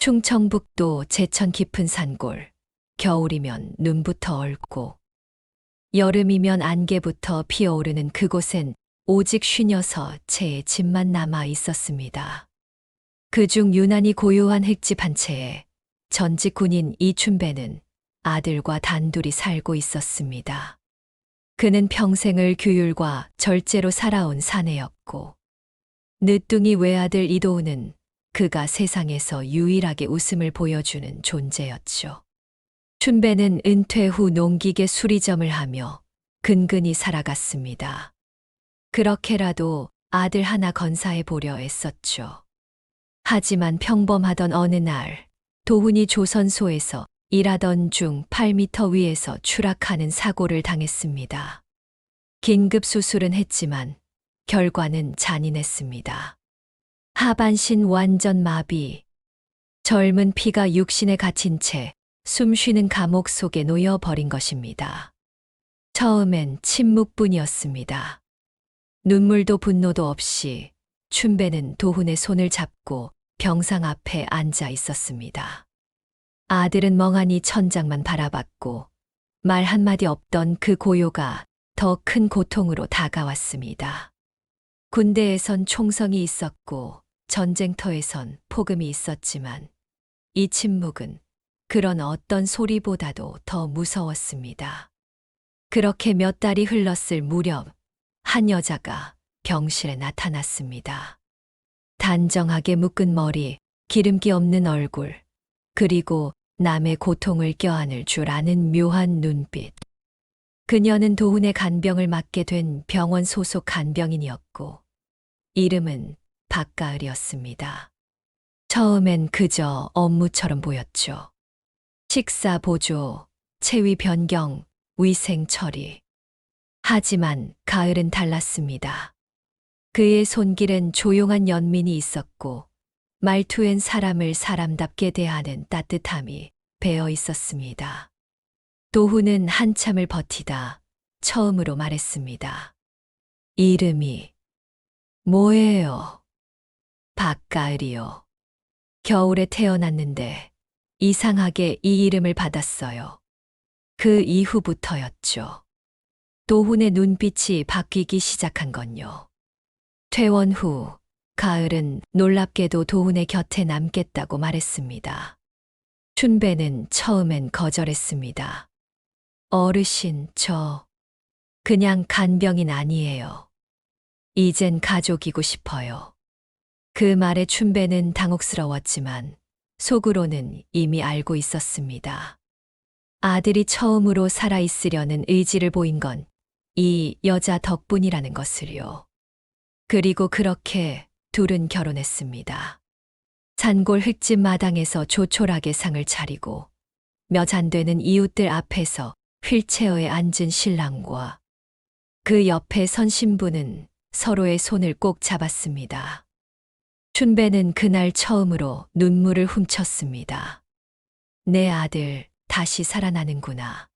충청북도 제천 깊은 산골. 겨울이면 눈부터 얼고 여름이면 안개부터 피어오르는 그곳엔 오직 56채의 집만 남아 있었습니다. 그중 유난히 고요한 흙집 한 채에 전직 군인 이춘배는 아들과 단둘이 살고 있었습니다. 그는 평생을 규율과 절제로 살아온 사내였고 늦둥이 외아들 이도우는 그가 세상에서 유일하게 웃음을 보여주는 존재였죠. 춘배는 은퇴 후 농기계 수리점을 하며 근근히 살아갔습니다. 그렇게라도 아들 하나 건사해 보려 애썼죠. 하지만 평범하던 어느 날 도훈이 조선소에서 일하던 중 8미터 위에서 추락하는 사고를 당했습니다. 긴급 수술은 했지만 결과는 잔인했습니다. 하반신 완전 마비. 젊은 피가 육신에 갇힌 채 숨쉬는 감옥 속에 놓여버린 것입니다. 처음엔 침묵뿐이었습니다. 눈물도 분노도 없이 춘배는 도훈의 손을 잡고 병상 앞에 앉아 있었습니다. 아들은 멍하니 천장만 바라봤고 말 한마디 없던 그 고요가 더 큰 고통으로 다가왔습니다. 군대에선 총성이 있었고 전쟁터에선 폭음이 있었지만 이 침묵은 그런 어떤 소리보다도 더 무서웠습니다. 그렇게 몇 달이 흘렀을 무렵 한 여자가 병실에 나타났습니다. 단정하게 묶은 머리, 기름기 없는 얼굴, 그리고 남의 고통을 껴안을 줄 아는 묘한 눈빛. 그녀는 도훈의 간병을 맡게 된 병원 소속 간병인이었고 이름은 박가을이었습니다. 처음엔 그저 업무처럼 보였죠. 식사 보조, 체위 변경, 위생 처리. 하지만 가을은 달랐습니다. 그의 손길엔 조용한 연민이 있었고 말투엔 사람을 사람답게 대하는 따뜻함이 배어 있었습니다. 도훈은 한참을 버티다 처음으로 말했습니다. 이름이 뭐예요? 박가을이요. 겨울에 태어났는데 이상하게 이 이름을 받았어요. 그 이후부터였죠. 도훈의 눈빛이 바뀌기 시작한 건요. 퇴원 후 가을은 놀랍게도 도훈의 곁에 남겠다고 말했습니다. 춘배는 처음엔 거절했습니다. 어르신, 저 그냥 간병인 아니에요. 이젠 가족이고 싶어요. 그 말에 춘배는 당혹스러웠지만 속으로는 이미 알고 있었습니다. 아들이 처음으로 살아있으려는 의지를 보인 건 이 여자 덕분이라는 것을요. 그리고 그렇게 둘은 결혼했습니다. 산골 흙집 마당에서 조촐하게 상을 차리고 몇 안 되는 이웃들 앞에서 휠체어에 앉은 신랑과 그 옆에 선 신부는 서로의 손을 꼭 잡았습니다. 춘배는 그날 처음으로 눈물을 훔쳤습니다. 내 아들 다시 살아나는구나.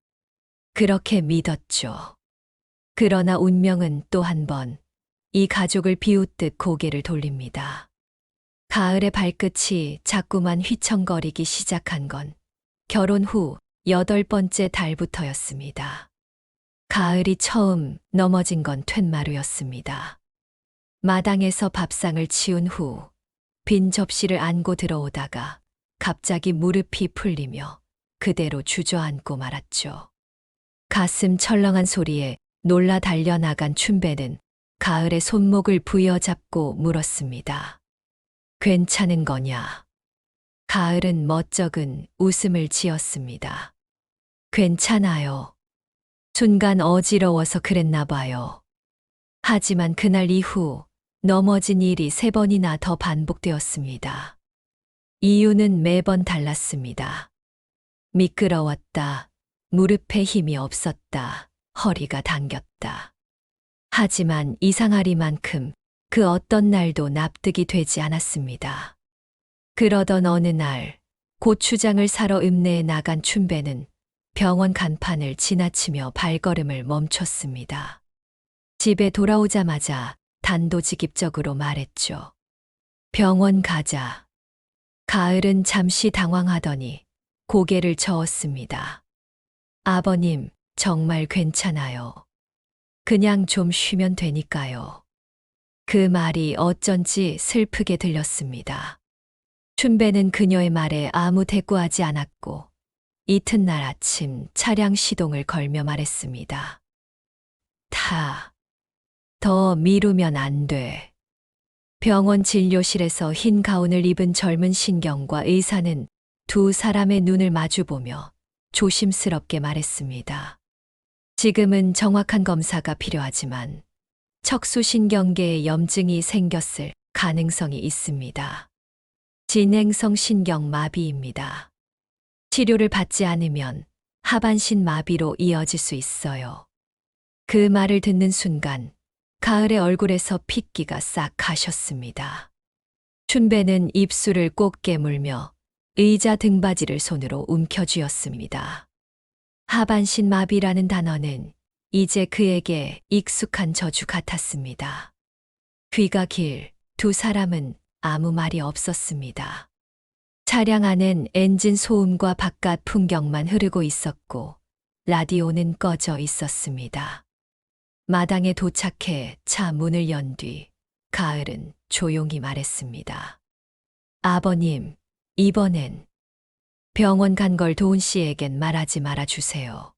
그렇게 믿었죠. 그러나 운명은 또 한 번 이 가족을 비웃듯 고개를 돌립니다. 가을의 발끝이 자꾸만 휘청거리기 시작한 건 결혼 후 8번째 달부터였습니다. 가을이 처음 넘어진 건 툇마루였습니다. 마당에서 밥상을 치운 후 빈 접시를 안고 들어오다가 갑자기 무릎이 풀리며 그대로 주저앉고 말았죠. 가슴 철렁한 소리에 놀라 달려나간 춘배는 가을의 손목을 부여잡고 물었습니다. 괜찮은 거냐? 가을은 멋쩍은 웃음을 지었습니다. 괜찮아요. 순간 어지러워서 그랬나 봐요. 하지만 그날 이후 넘어진 일이 3번이나 더 반복되었습니다. 이유는 매번 달랐습니다. 미끄러웠다, 무릎에 힘이 없었다, 허리가 당겼다. 하지만 이상하리만큼 그 어떤 날도 납득이 되지 않았습니다. 그러던 어느 날 고추장을 사러 읍내에 나간 춘배는 병원 간판을 지나치며 발걸음을 멈췄습니다. 집에 돌아오자마자 단도직입적으로 말했죠. 병원 가자. 가을은 잠시 당황하더니 고개를 저었습니다. 아버님, 정말 괜찮아요. 그냥 좀 쉬면 되니까요. 그 말이 어쩐지 슬프게 들렸습니다. 춘배는 그녀의 말에 아무 대꾸하지 않았고 이튿날 아침 차량 시동을 걸며 말했습니다. 더 미루면 안 돼. 병원 진료실에서 흰 가운을 입은 젊은 신경과 의사는 두 사람의 눈을 마주보며 조심스럽게 말했습니다. 지금은 정확한 검사가 필요하지만 척수신경계에 염증이 생겼을 가능성이 있습니다. 진행성 신경마비입니다. 치료를 받지 않으면 하반신 마비로 이어질 수 있어요. 그 말을 듣는 순간 가을의 얼굴에서 핏기가 싹 가셨습니다. 춘배는 입술을 꼭 깨물며 의자 등받이를 손으로 움켜쥐었습니다. 하반신 마비라는 단어는 이제 그에게 익숙한 저주 같았습니다. 귀가 길 두 사람은 아무 말이 없었습니다. 차량 안엔 엔진 소음과 바깥 풍경만 흐르고 있었고 라디오는 꺼져 있었습니다. 마당에 도착해 차 문을 연 뒤 가을은 조용히 말했습니다. 아버님, 이번엔 병원 간 걸 도훈 씨에겐 말하지 말아주세요.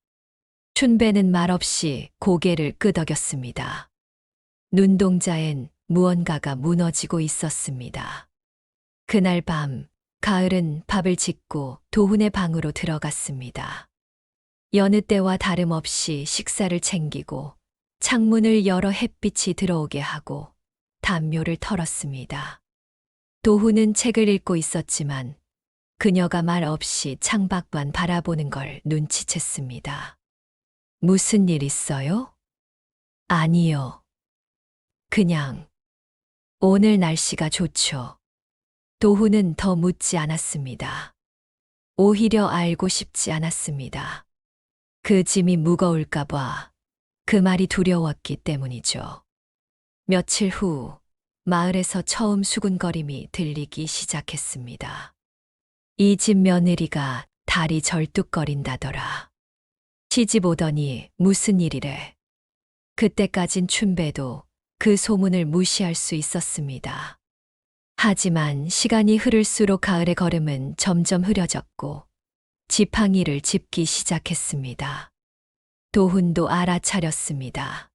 춘배는 말없이 고개를 끄덕였습니다. 눈동자엔 무언가가 무너지고 있었습니다. 그날 밤 가을은 밥을 짓고 도훈의 방으로 들어갔습니다. 여느 때와 다름없이 식사를 챙기고 창문을 열어 햇빛이 들어오게 하고 담요를 털었습니다. 도훈은 책을 읽고 있었지만 그녀가 말 없이 창밖만 바라보는 걸 눈치챘습니다. 무슨 일 있어요? 아니요. 그냥 오늘 날씨가 좋죠. 도훈은 더 묻지 않았습니다. 오히려 알고 싶지 않았습니다. 그 짐이 무거울까봐 그 말이 두려웠기 때문이죠. 며칠 후 마을에서 처음 수군거림이 들리기 시작했습니다. 이 집 며느리가 다리 절뚝거린다더라. 시집 오더니 무슨 일이래. 그때까진 춘배도 그 소문을 무시할 수 있었습니다. 하지만 시간이 흐를수록 가을의 걸음은 점점 흐려졌고 지팡이를 짚기 시작했습니다. 도훈도 알아차렸습니다.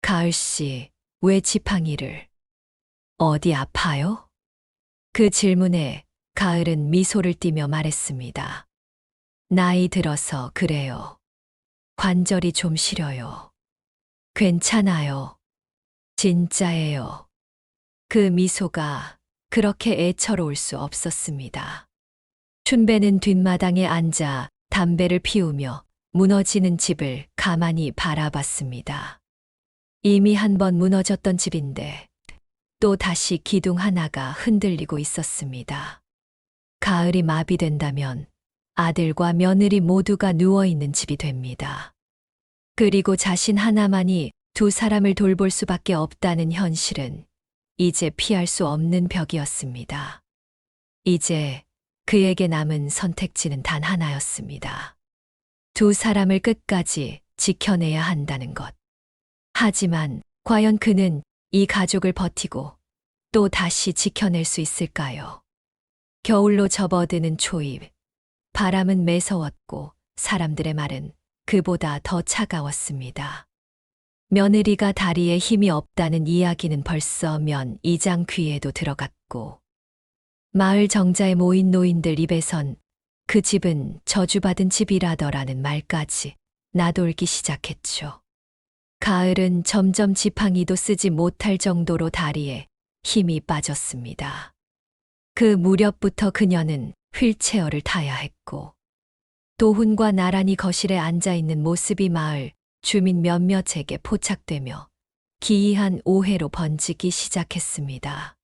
가을 씨, 왜 지팡이를? 어디 아파요? 그 질문에 가을은 미소를 띠며 말했습니다. 나이 들어서 그래요. 관절이 좀 시려요. 괜찮아요. 진짜예요. 그 미소가 그렇게 애처로울 수 없었습니다. 춘배는 뒷마당에 앉아 담배를 피우며 무너지는 집을 가만히 바라봤습니다. 이미 한 번 무너졌던 집인데 또 다시 기둥 하나가 흔들리고 있었습니다. 가을이 마비된다면 아들과 며느리 모두가 누워있는 집이 됩니다. 그리고 자신 하나만이 두 사람을 돌볼 수밖에 없다는 현실은 이제 피할 수 없는 벽이었습니다. 이제 그에게 남은 선택지는 단 하나였습니다. 두 사람을 끝까지 지켜내야 한다는 것. 하지만 과연 그는 이 가족을 버티고 또 다시 지켜낼 수 있을까요? 겨울로 접어드는 초입. 바람은 매서웠고 사람들의 말은 그보다 더 차가웠습니다. 며느리가 다리에 힘이 없다는 이야기는 벌써 면 2장 귀에도 들어갔고 마을 정자에 모인 노인들 입에선 그 집은 저주받은 집이라더라는 말까지 나돌기 시작했죠. 가을은 점점 지팡이도 쓰지 못할 정도로 다리에 힘이 빠졌습니다. 그 무렵부터 그녀는 휠체어를 타야 했고 도훈과 나란히 거실에 앉아있는 모습이 마을 주민 몇몇에게 포착되며 기이한 오해로 번지기 시작했습니다.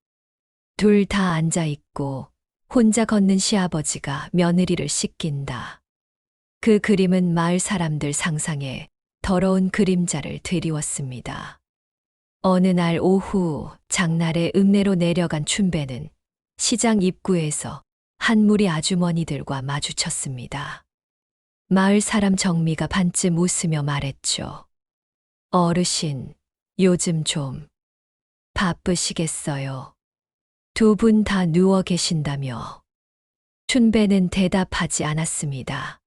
둘 다 앉아있고 혼자 걷는 시아버지가 며느리를 씻긴다. 그 그림은 마을 사람들 상상에 더러운 그림자를 드리웠습니다. 어느 날 오후 장날에 읍내로 내려간 춘배는 시장 입구에서 한 무리 아주머니들과 마주쳤습니다. 마을 사람 정미가 반쯤 웃으며 말했죠. 어르신, 요즘 좀 바쁘시겠어요. 두 분 다 누워 계신다며. 춘배는 대답하지 않았습니다.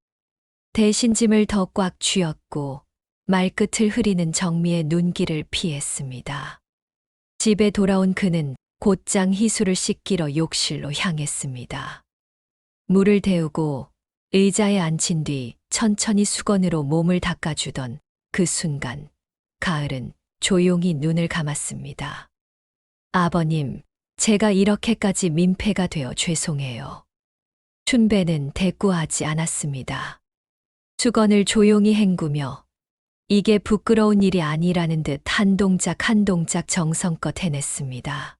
대신 짐을 더 꽉 쥐었고 말끝을 흐리는 정미의 눈길을 피했습니다. 집에 돌아온 그는 곧장 희수를 씻기러 욕실로 향했습니다. 물을 데우고 의자에 앉힌 뒤 천천히 수건으로 몸을 닦아주던 그 순간 가을은 조용히 눈을 감았습니다. 아버님, 제가 이렇게까지 민폐가 되어 죄송해요. 춘배는 대꾸하지 않았습니다. 수건을 조용히 헹구며 이게 부끄러운 일이 아니라는 듯 한 동작 한 동작 정성껏 해냈습니다.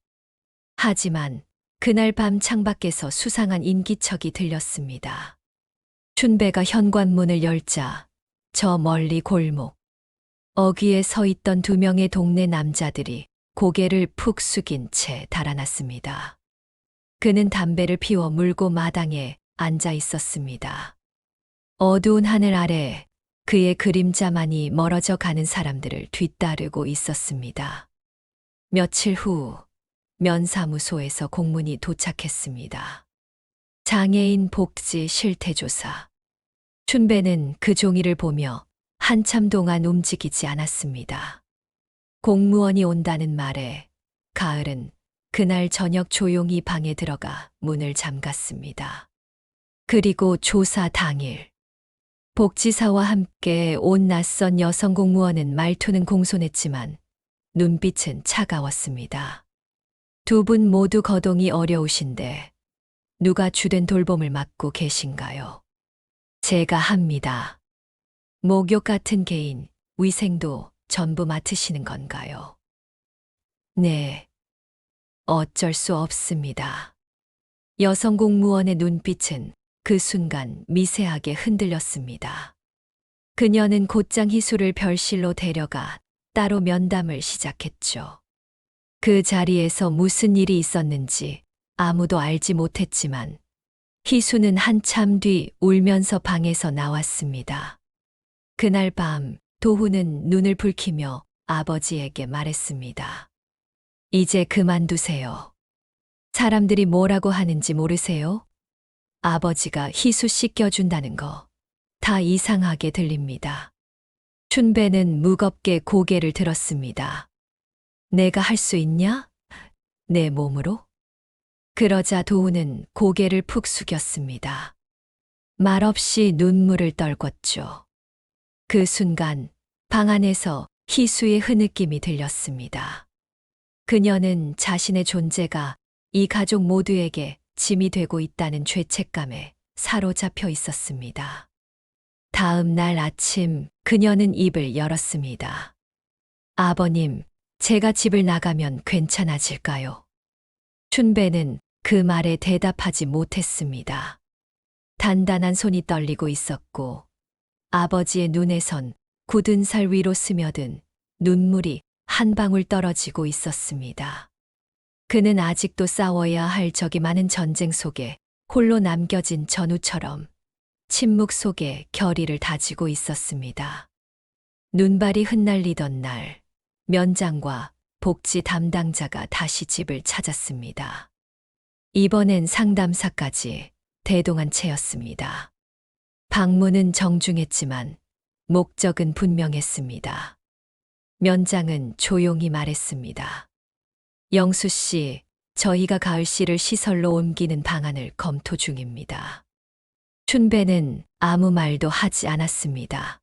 하지만 그날 밤 창밖에서 수상한 인기척이 들렸습니다. 춘배가 현관문을 열자 저 멀리 골목, 어귀에 서 있던 두 명의 동네 남자들이 고개를 푹 숙인 채 달아났습니다. 그는 담배를 피워 물고 마당에 앉아 있었습니다. 어두운 하늘 아래 그의 그림자만이 멀어져 가는 사람들을 뒤따르고 있었습니다. 며칠 후 면사무소에서 공문이 도착했습니다. 장애인 복지 실태조사. 춘배는 그 종이를 보며 한참 동안 움직이지 않았습니다. 공무원이 온다는 말에 가을은 그날 저녁 조용히 방에 들어가 문을 잠갔습니다. 그리고 조사 당일 복지사와 함께 온 낯선 여성 공무원은 말투는 공손했지만 눈빛은 차가웠습니다. 두 분 모두 거동이 어려우신데 누가 주된 돌봄을 맡고 계신가요? 제가 합니다. 목욕 같은 개인, 위생도 전부 맡으시는 건가요? 네. 어쩔 수 없습니다. 여성 공무원의 눈빛은 그 순간 미세하게 흔들렸습니다. 그녀는 곧장 희수를 별실로 데려가 따로 면담을 시작했죠. 그 자리에서 무슨 일이 있었는지 아무도 알지 못했지만 희수는 한참 뒤 울면서 방에서 나왔습니다. 그날 밤 도훈은 눈을 붉히며 아버지에게 말했습니다. 이제 그만두세요. 사람들이 뭐라고 하는지 모르세요? 아버지가 희수 씻겨준다는 거 다 이상하게 들립니다. 춘배는 무겁게 고개를 들었습니다. 내가 할 수 있냐? 내 몸으로? 그러자 도훈은 고개를 푹 숙였습니다. 말없이 눈물을 떨궜죠. 그 순간 방 안에서 희수의 흐느낌이 들렸습니다. 그녀는 자신의 존재가 이 가족 모두에게 짐이 되고 있다는 죄책감에 사로잡혀 있었습니다. 다음 날 아침 그녀는 입을 열었습니다. 아버님, 제가 집을 나가면 괜찮아질까요? 춘배는 그 말에 대답하지 못했습니다. 단단한 손이 떨리고 있었고 아버지의 눈에선 굳은 살 위로 스며든 눈물이 한 방울 떨어지고 있었습니다. 그는 아직도 싸워야 할 적이 많은 전쟁 속에 홀로 남겨진 전우처럼 침묵 속에 결의를 다지고 있었습니다. 눈발이 흩날리던 날, 면장과 복지 담당자가 다시 집을 찾았습니다. 이번엔 상담사까지 대동한 채였습니다. 방문은 정중했지만 목적은 분명했습니다. 면장은 조용히 말했습니다. 영수 씨, 저희가 가을 씨를 시설로 옮기는 방안을 검토 중입니다. 춘배는 아무 말도 하지 않았습니다.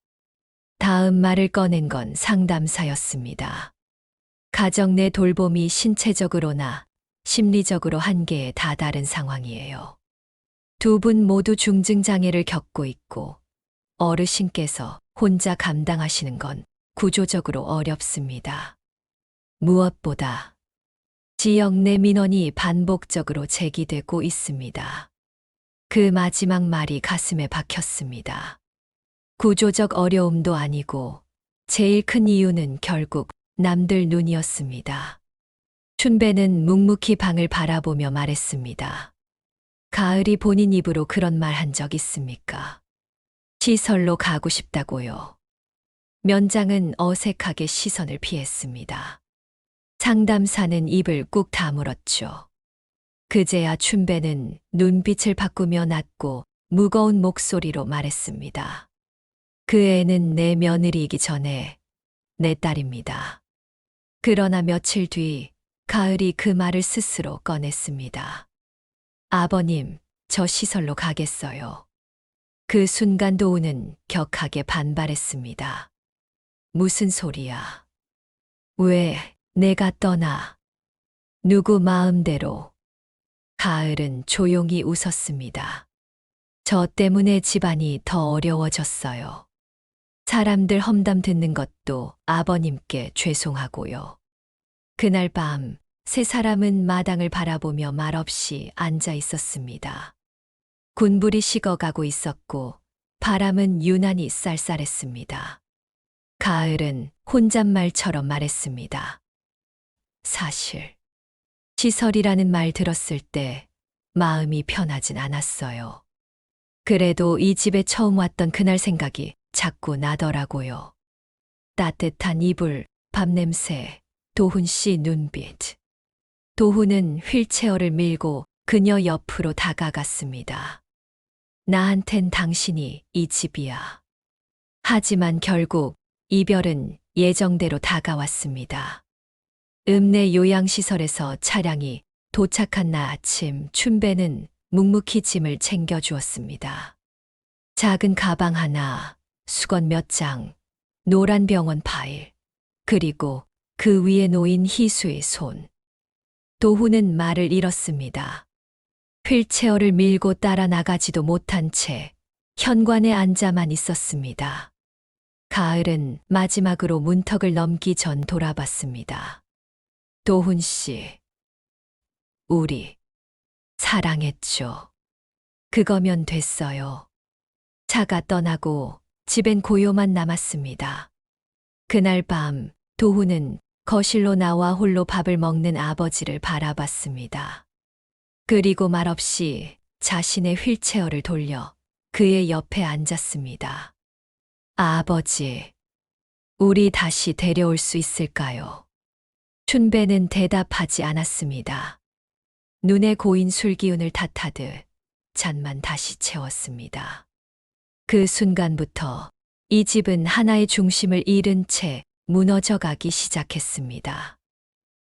다음 말을 꺼낸 건 상담사였습니다. 가정 내 돌봄이 신체적으로나 심리적으로 한계에 다다른 상황이에요. 두 분 모두 중증장애를 겪고 있고 어르신께서 혼자 감당하시는 건 구조적으로 어렵습니다. 무엇보다 지역 내 민원이 반복적으로 제기되고 있습니다. 그 마지막 말이 가슴에 박혔습니다. 구조적 어려움도 아니고 제일 큰 이유는 결국 남들 눈이었습니다. 춘배는 묵묵히 방을 바라보며 말했습니다. 가을이 본인 입으로 그런 말 한 적 있습니까? 시설로 가고 싶다고요. 면장은 어색하게 시선을 피했습니다. 상담사는 입을 꾹 다물었죠. 그제야 춘배는 눈빛을 바꾸며 낮고 무거운 목소리로 말했습니다. 그 애는 내 며느리이기 전에 내 딸입니다. 그러나 며칠 뒤 가을이 그 말을 스스로 꺼냈습니다. 아버님, 저 시설로 가겠어요. 그 순간 도우는 격하게 반발했습니다. 무슨 소리야? 왜 내가 떠나? 누구 마음대로? 가을은 조용히 웃었습니다. 저 때문에 집안이 더 어려워졌어요. 사람들 험담 듣는 것도 아버님께 죄송하고요. 그날 밤 세 사람은 마당을 바라보며 말없이 앉아 있었습니다. 군불이 식어가고 있었고 바람은 유난히 쌀쌀했습니다. 가을은 혼잣말처럼 말했습니다. 사실 시설이라는 말 들었을 때 마음이 편하진 않았어요. 그래도 이 집에 처음 왔던 그날 생각이 자꾸 나더라고요. 따뜻한 이불, 밥냄새, 도훈 씨 눈빛. 도훈은 휠체어를 밀고 그녀 옆으로 다가갔습니다. 나한텐 당신이 이 집이야. 하지만 결국 이별은 예정대로 다가왔습니다. 읍내 요양시설에서 차량이 도착한 날 아침 춘배는 묵묵히 짐을 챙겨주었습니다. 작은 가방 하나, 수건 몇 장, 노란 병원 파일, 그리고 그 위에 놓인 희수의 손. 도훈은 말을 잃었습니다. 휠체어를 밀고 따라 나가지도 못한 채 현관에 앉아만 있었습니다. 가을은 마지막으로 문턱을 넘기 전 돌아봤습니다. 도훈 씨, 우리 사랑했죠. 그거면 됐어요. 차가 떠나고 집엔 고요만 남았습니다. 그날 밤 도훈은 거실로 나와 홀로 밥을 먹는 아버지를 바라봤습니다. 그리고 말없이 자신의 휠체어를 돌려 그의 옆에 앉았습니다. 아버지, 우리 다시 데려올 수 있을까요? 춘배는 대답하지 않았습니다. 눈에 고인 술기운을 탓하듯 잔만 다시 채웠습니다. 그 순간부터 이 집은 하나의 중심을 잃은 채 무너져 가기 시작했습니다.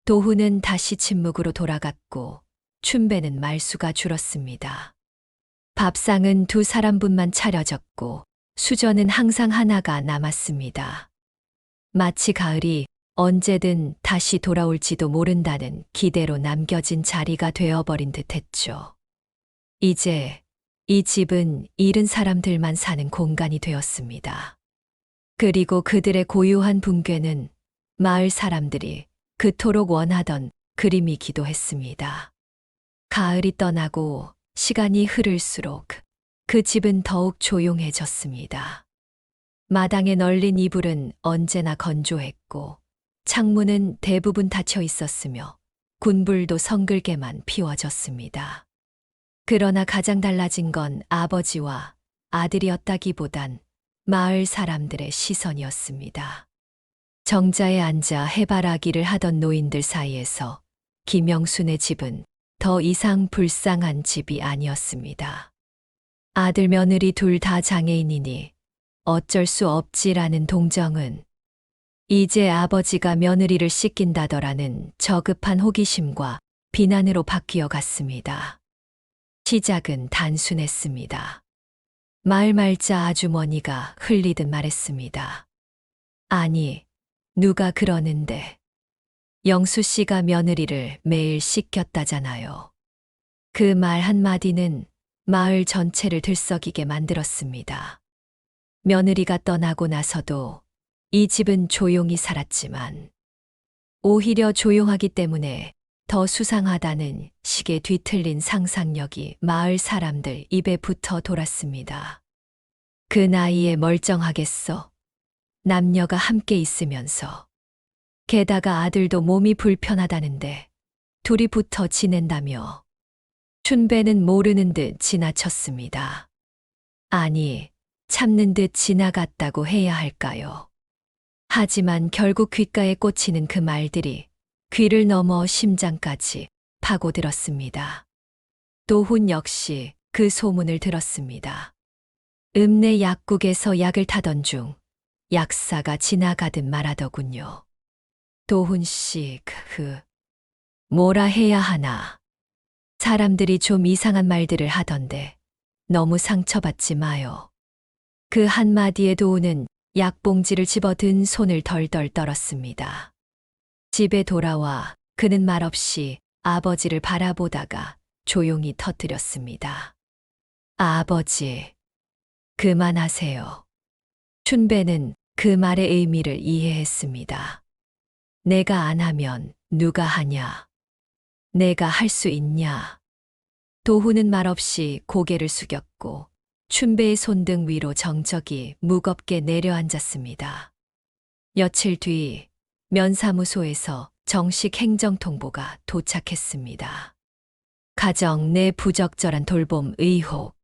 도훈은 다시 침묵으로 돌아갔고 춘배는 말수가 줄었습니다. 밥상은 두 사람분만 차려졌고 수저는 항상 하나가 남았습니다. 마치 가을이 언제든 다시 돌아올지도 모른다는 기대로 남겨진 자리가 되어버린 듯했죠. 이제 이 집은 잃은 사람들만 사는 공간이 되었습니다. 그리고 그들의 고요한 붕괴는 마을 사람들이 그토록 원하던 그림이기도 했습니다. 가을이 떠나고 시간이 흐를수록 그 집은 더욱 조용해졌습니다. 마당에 널린 이불은 언제나 건조했고 창문은 대부분 닫혀 있었으며 군불도 성글게만 피워졌습니다. 그러나 가장 달라진 건 아버지와 아들이었다기보단 마을 사람들의 시선이었습니다. 정자에 앉아 해바라기를 하던 노인들 사이에서 김영순의 집은 더 이상 불쌍한 집이 아니었습니다. 아들 며느리 둘 다 장애인이니 어쩔 수 없지라는 동정은 이제 아버지가 며느리를 씻긴다더라는 저급한 호기심과 비난으로 바뀌어 갔습니다. 시작은 단순했습니다. 마을 말자 아주머니가 흘리듯 말했습니다. 아니, 누가 그러는데. 영수 씨가 며느리를 매일 씻겼다잖아요. 그 말 한마디는 마을 전체를 들썩이게 만들었습니다. 며느리가 떠나고 나서도 이 집은 조용히 살았지만 오히려 조용하기 때문에 더 수상하다는 식의 뒤틀린 상상력이 마을 사람들 입에 붙어 돌았습니다. 그 나이에 멀쩡하겠어? 남녀가 함께 있으면서. 게다가 아들도 몸이 불편하다는데 둘이 붙어 지낸다며. 춘배는 모르는 듯 지나쳤습니다. 아니, 참는 듯 지나갔다고 해야 할까요? 하지만 결국 귓가에 꽂히는 그 말들이 귀를 넘어 심장까지 파고들었습니다. 도훈 역시 그 소문을 들었습니다. 읍내 약국에서 약을 타던 중 약사가 지나가듯 말하더군요. 도훈 씨, 뭐라 해야 하나. 사람들이 좀 이상한 말들을 하던데 너무 상처받지 마요. 그 한마디에 도훈은 약봉지를 집어든 손을 덜덜 떨었습니다. 집에 돌아와 그는 말없이 아버지를 바라보다가 조용히 터뜨렸습니다. 아버지, 그만하세요. 춘배는 그 말의 의미를 이해했습니다. 내가 안 하면 누가 하냐? 내가 할 수 있냐? 도훈은 말없이 고개를 숙였고 춘배의 손등 위로 정적이 무겁게 내려앉았습니다. 며칠 뒤 면사무소에서 정식 행정통보가 도착했습니다. 가정 내 부적절한 돌봄 의혹,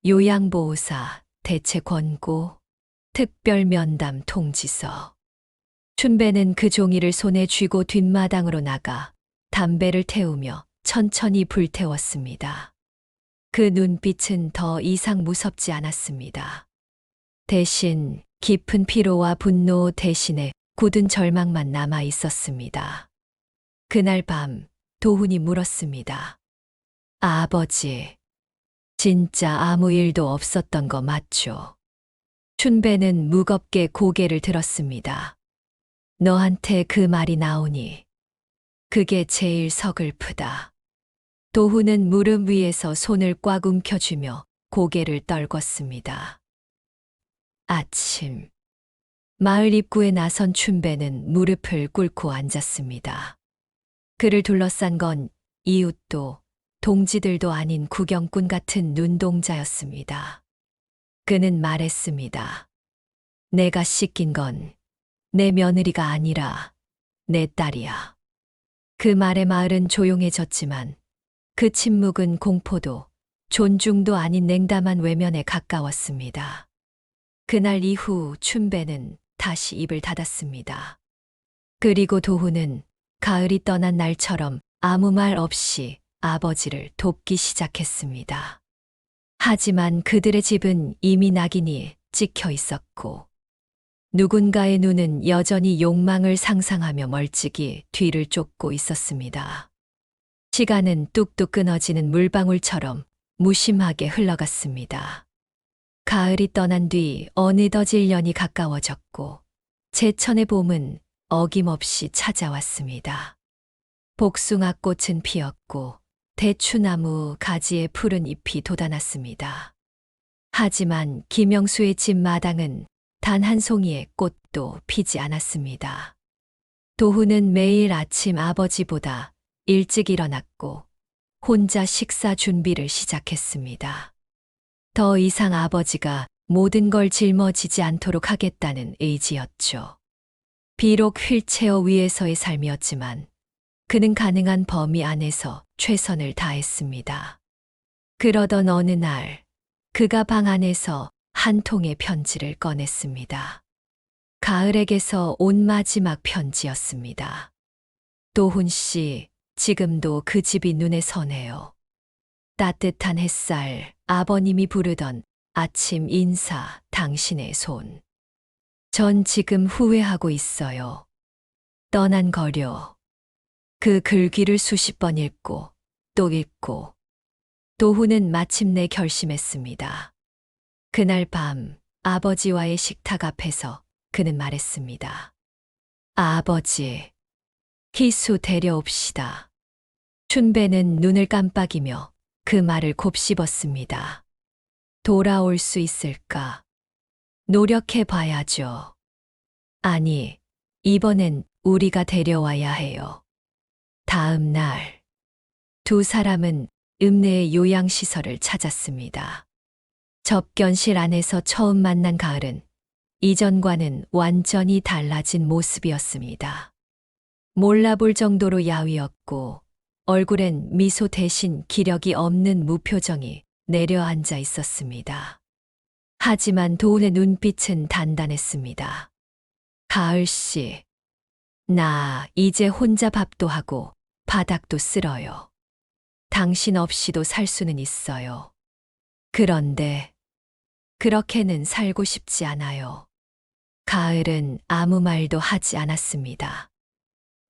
요양보호사 대체 권고, 특별 면담 통지서. 춘배는 그 종이를 손에 쥐고 뒷마당으로 나가 담배를 태우며 천천히 불태웠습니다. 그 눈빛은 더 이상 무섭지 않았습니다. 대신 깊은 피로와 분노 대신에 굳은 절망만 남아 있었습니다. 그날 밤 도훈이 물었습니다. 아버지, 진짜 아무 일도 없었던 거 맞죠? 춘배는 무겁게 고개를 들었습니다. 너한테 그 말이 나오니 그게 제일 서글프다. 도훈은 무릎 위에서 손을 꽉 움켜쥐며 고개를 떨궜습니다. 아침, 마을 입구에 나선 춘배는 무릎을 꿇고 앉았습니다. 그를 둘러싼 건 이웃도 동지들도 아닌 구경꾼 같은 눈동자였습니다. 그는 말했습니다. 내가 씻긴 건 내 며느리가 아니라 내 딸이야. 그 말에 마을은 조용해졌지만 그 침묵은 공포도 존중도 아닌 냉담한 외면에 가까웠습니다. 그날 이후 춘배는 다시 입을 닫았습니다. 그리고 도훈은 가을이 떠난 날처럼 아무 말 없이 아버지를 돕기 시작했습니다. 하지만 그들의 집은 이미 낙인이 찍혀 있었고 누군가의 눈은 여전히 욕망을 상상하며 멀찍이 뒤를 쫓고 있었습니다. 시간은 뚝뚝 끊어지는 물방울처럼 무심하게 흘러갔습니다. 가을이 떠난 뒤 어느덧 1년이 가까워졌고 제천의 봄은 어김없이 찾아왔습니다. 복숭아꽃은 피었고 대추나무 가지에 푸른 잎이 돋아났습니다. 하지만 김영수의 집 마당은 단 한 송이의 꽃도 피지 않았습니다. 도훈은 매일 아침 아버지보다 일찍 일어났고 혼자 식사 준비를 시작했습니다. 더 이상 아버지가 모든 걸 짊어지지 않도록 하겠다는 의지였죠. 비록 휠체어 위에서의 삶이었지만 그는 가능한 범위 안에서 최선을 다했습니다. 그러던 어느 날 그가 방 안에서 한 통의 편지를 꺼냈습니다. 가을에게서 온 마지막 편지였습니다. 도훈 씨, 지금도 그 집이 눈에 선해요. 따뜻한 햇살, 아버님이 부르던 아침 인사, 당신의 손. 전 지금 후회하고 있어요. 떠난 거려. 그 글귀를 수십 번 읽고 또 읽고 도훈은 마침내 결심했습니다. 그날 밤 아버지와의 식탁 앞에서 그는 말했습니다. 아버지, 희수 데려옵시다. 춘배는 눈을 깜빡이며 그 말을 곱씹었습니다. 돌아올 수 있을까? 노력해 봐야죠. 아니, 이번엔 우리가 데려와야 해요. 다음 날, 두 사람은 읍내의 요양시설을 찾았습니다. 접견실 안에서 처음 만난 가을은 이전과는 완전히 달라진 모습이었습니다. 몰라볼 정도로 야위었고 얼굴엔 미소 대신 기력이 없는 무표정이 내려앉아 있었습니다. 하지만 도훈의 눈빛은 단단했습니다. 가을 씨, 나 이제 혼자 밥도 하고 바닥도 쓸어요. 당신 없이도 살 수는 있어요. 그런데 그렇게는 살고 싶지 않아요. 가을은 아무 말도 하지 않았습니다.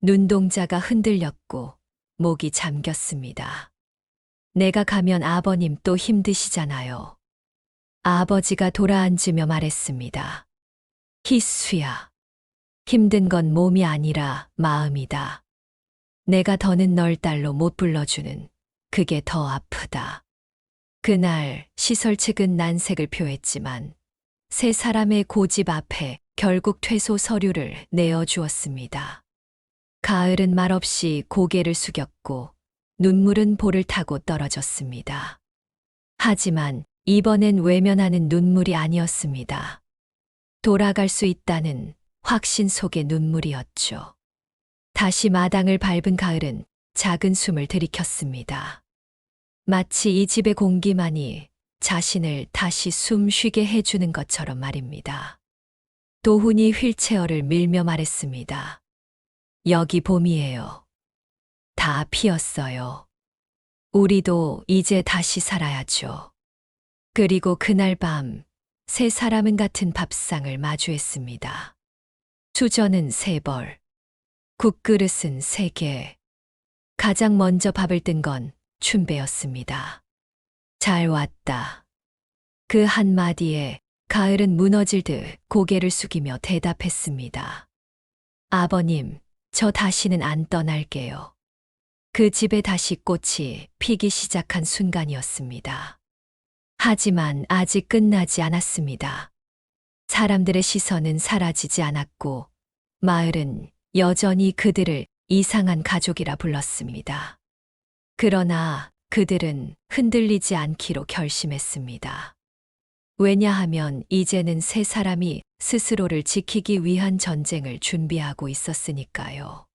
눈동자가 흔들렸고 목이 잠겼습니다. 내가 가면 아버님 또 힘드시잖아요. 아버지가 돌아앉으며 말했습니다. 희수야, 힘든 건 몸이 아니라 마음이다. 내가 더는 널 딸로 못 불러주는 그게 더 아프다. 그날 시설 측은 난색을 표했지만 세 사람의 고집 앞에 결국 퇴소 서류를 내어주었습니다. 가을은 말없이 고개를 숙였고 눈물은 볼을 타고 떨어졌습니다. 하지만 이번엔 외면하는 눈물이 아니었습니다. 돌아갈 수 있다는 확신 속의 눈물이었죠. 다시 마당을 밟은 가을은 작은 숨을 들이켰습니다. 마치 이 집의 공기만이 자신을 다시 숨 쉬게 해주는 것처럼 말입니다. 도훈이 휠체어를 밀며 말했습니다. 여기 봄이에요. 다 피었어요. 우리도 이제 다시 살아야죠. 그리고 그날 밤 세 사람은 같은 밥상을 마주했습니다. 수저는 3벌, 국그릇은 3개. 가장 먼저 밥을 뜬 건 춘배였습니다. 잘 왔다. 그 한마디에 가을은 무너질 듯 고개를 숙이며 대답했습니다. 아버님, 저 다시는 안 떠날게요. 그 집에 다시 꽃이 피기 시작한 순간이었습니다. 하지만 아직 끝나지 않았습니다. 사람들의 시선은 사라지지 않았고 마을은 여전히 그들을 이상한 가족이라 불렀습니다. 그러나 그들은 흔들리지 않기로 결심했습니다. 왜냐하면 이제는 세 사람이 스스로를 지키기 위한 전쟁을 준비하고 있었으니까요.